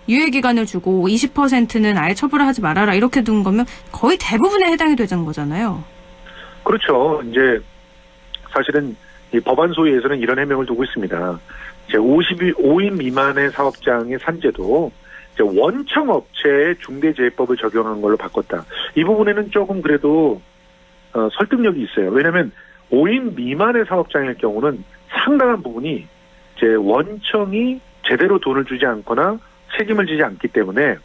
A: 유예 기간을 주고 20%는 아예 처벌을 하지 말아라, 이렇게 둔 거면 거의 대부분에 해당이 되는 거잖아요.
M: 그렇죠. 이제 사실은 이 법안 소위에서는 이런 해명을 두고 있습니다. 이제 5인 미만의 사업장의 산재도 이제 원청 업체의 중대재해법을 적용한 걸로 바꿨다. 이 부분에는 조금 그래도 설득력이 있어요. 왜냐하면 5인 미만의 사업장일 경우는 상당한 부분이 이제 원청이 제대로 돈을 주지 않거나 책임을 지지 않기 때문에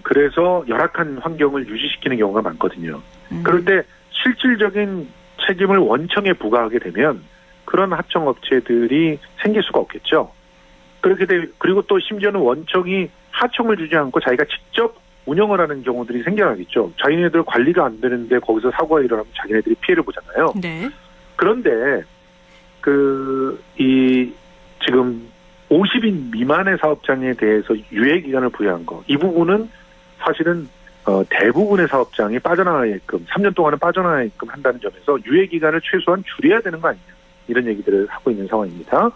M: 그래서 열악한 환경을 유지시키는 경우가 많거든요. 그럴 때 실질적인 책임을 원청에 부과하게 되면 그런 하청업체들이 생길 수가 없겠죠. 그리고 또 심지어는 원청이 하청을 주지 않고 자기가 직접 운영을 하는 경우들이 생겨나겠죠. 자기네들 관리가 안 되는데 거기서 사고가 일어나면 자기네들이 피해를 보잖아요.
A: 네.
M: 그런데 지금 50인 미만의 사업장에 대해서 유예 기간을 부여한 거, 이 부분은 사실은 대부분의 사업장이 빠져나가게끔 3년 동안은 빠져나가게끔 한다는 점에서 유예 기간을 최소한 줄여야 되는 거 아니냐, 이런 얘기들을 하고 있는 상황입니다.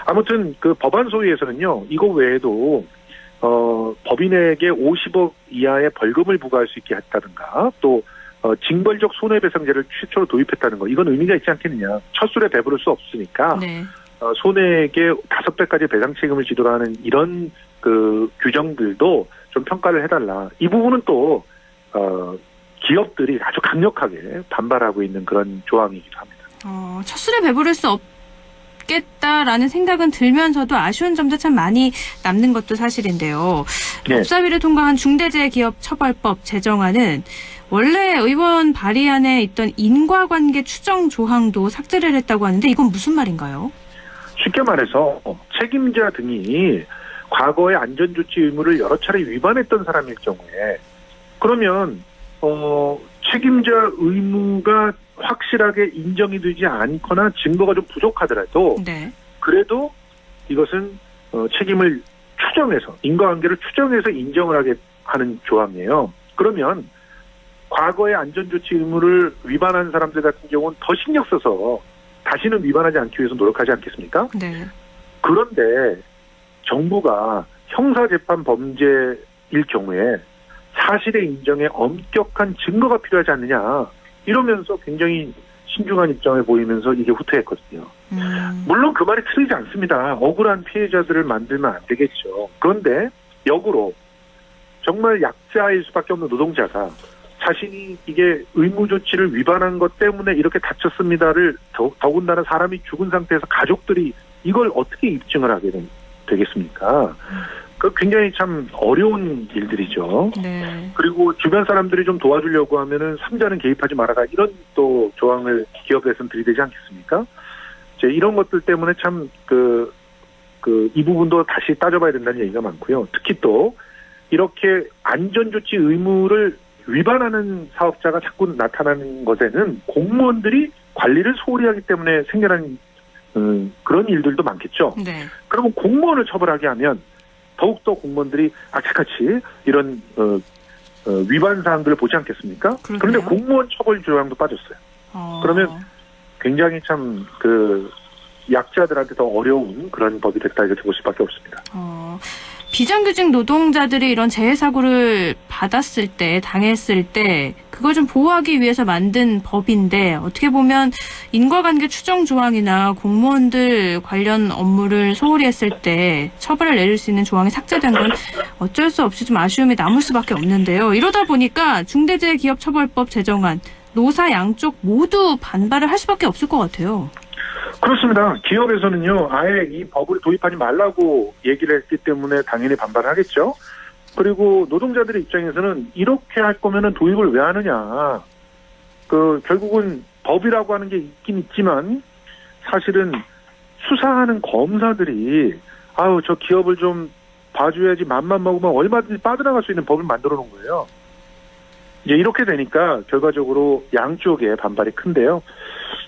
M: 아무튼 그 법안 소위에서는요, 이거 외에도 법인에게 50억 이하의 벌금을 부과할 수 있게 했다든가, 또 징벌적 손해배상제를 최초로 도입했다는 거, 이건 의미가 있지 않겠느냐. 첫 술에 배부를 수 없으니까
A: 네.
M: 손해액의 5배까지 배상 책임을 지도록 하는 이런 규정들도 좀 평가를 해달라. 이 부분은 또 기업들이 아주 강력하게 반발하고 있는 그런 조항이기도 합니다.
A: 첫 술에 배부를 수 있겠다라는 생각은 들면서도 아쉬운 점도 참 많이 남는 것도 사실인데요.
M: 네.
A: 법사위를 통과한 중대재해기업처벌법 제정안은 원래 의원 발의안에 있던 인과관계 추정 조항도 삭제를 했다고 하는데 이건 무슨 말인가요?
M: 쉽게 말해서 책임자 등이 과거의 안전조치 의무를 여러 차례 위반했던 사람일 경우에 그러면 책임자 의무가 확실하게 인정이 되지 않거나 증거가 좀 부족하더라도
A: 네.
M: 그래도 이것은 책임을 추정해서 인과관계를 추정해서 인정을 하게 하는 조항이에요. 그러면 과거의 안전조치 의무를 위반한 사람들 같은 경우는 더 신경 써서 다시는 위반하지 않기 위해서 노력하지 않겠습니까?
A: 네.
M: 그런데 정부가 형사재판 범죄일 경우에 사실의 인정에 엄격한 증거가 필요하지 않느냐 이러면서 굉장히 신중한 입장을 보이면서 이게 후퇴했거든요. 물론 그 말이 틀리지 않습니다. 억울한 피해자들을 만들면 안 되겠죠. 그런데 역으로 정말 약자일 수밖에 없는 노동자가 자신이 이게 의무조치를 위반한 것 때문에 이렇게 다쳤습니다를 더군다나 사람이 죽은 상태에서 가족들이 이걸 어떻게 입증을 하게 되겠습니까? 그 굉장히 참 어려운 일들이죠.
A: 네.
M: 그리고 주변 사람들이 좀 도와주려고 하면은 삼자는 개입하지 말아라 이런 또 조항을 기업에서는 들이대지 않겠습니까? 이제 이런 것들 때문에 참 이 부분도 다시 따져봐야 된다는 얘기가 많고요. 특히 또 이렇게 안전조치 의무를 위반하는 사업자가 자꾸 나타나는 것에는 공무원들이 관리를 소홀히 하기 때문에 생겨난 그런 일들도 많겠죠.
A: 네.
M: 그러면 공무원을 처벌하게 하면 더욱더 공무원들이 악착같이 이런 위반 사항들을 보지 않겠습니까?
A: 그러게요.
M: 그런데 공무원 처벌 조항도 빠졌어요. 그러면 굉장히 참 약자들한테 더 어려운 그런 법이 됐다 이렇게 볼 수밖에 없습니다.
A: 비정규직 노동자들이 이런 재해 사고를 받았을 때, 당했을 때 그걸 좀 보호하기 위해서 만든 법인데 어떻게 보면 인과관계 추정 조항이나 공무원들 관련 업무를 소홀히 했을 때 처벌을 내릴 수 있는 조항이 삭제된 건 어쩔 수 없이 좀 아쉬움이 남을 수밖에 없는데요. 이러다 보니까 중대재해기업처벌법 제정안 노사 양쪽 모두 반발을 할 수밖에 없을 것 같아요.
M: 그렇습니다. 기업에서는요, 아예 이 법을 도입하지 말라고 얘기를 했기 때문에 당연히 반발을 하겠죠. 그리고 노동자들의 입장에서는 이렇게 할 거면은 도입을 왜 하느냐. 결국은 법이라고 하는 게 있긴 있지만 사실은 수사하는 검사들이 저 기업을 좀 봐줘야지 맘만 먹으면 얼마든지 빠져나갈 수 있는 법을 만들어 놓은 거예요. 이제 이렇게 되니까 결과적으로 양쪽의 반발이 큰데요.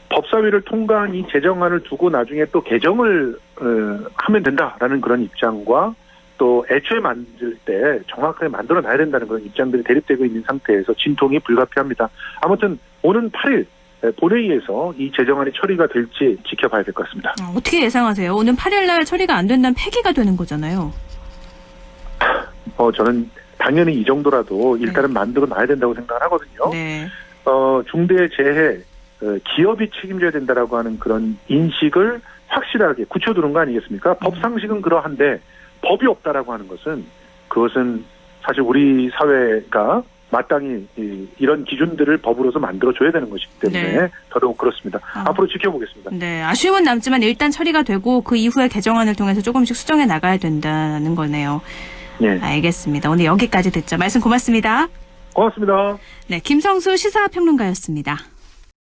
M: 법사위를 통과한 이 제정안을 두고 나중에 또 개정을 하면 된다라는 그런 입장과 또 애초에 만들 때 정확하게 만들어놔야 된다는 그런 입장들이 대립되고 있는 상태에서 진통이 불가피합니다. 아무튼 오는 8일 본회의에서 이 제정안이 처리가 될지 지켜봐야 될 것 같습니다.
A: 어떻게 예상하세요? 오는 8일 날 처리가 안 된다면 폐기가 되는 거잖아요.
M: 저는 당연히 이 정도라도 일단은 만들어놔야 된다고 생각을 하거든요.
A: 네.
M: 중대재해 기업이 책임져야 된다라고 하는 그런 인식을 확실하게 굳혀두는 거 아니겠습니까? 법상식은 그러한데 법이 없다라고 하는 것은 그것은 사실 우리 사회가 마땅히 이런 기준들을 법으로서 만들어줘야 되는 것이기 때문에
A: 네.
M: 더더욱 그렇습니다. 앞으로 지켜보겠습니다.
A: 네, 아쉬움은 남지만 일단 처리가 되고 그 이후에 개정안을 통해서 조금씩 수정해 나가야 된다는 거네요.
M: 네.
A: 알겠습니다. 오늘 여기까지 듣죠. 말씀 고맙습니다.
M: 고맙습니다.
A: 네, 김성수 시사평론가였습니다.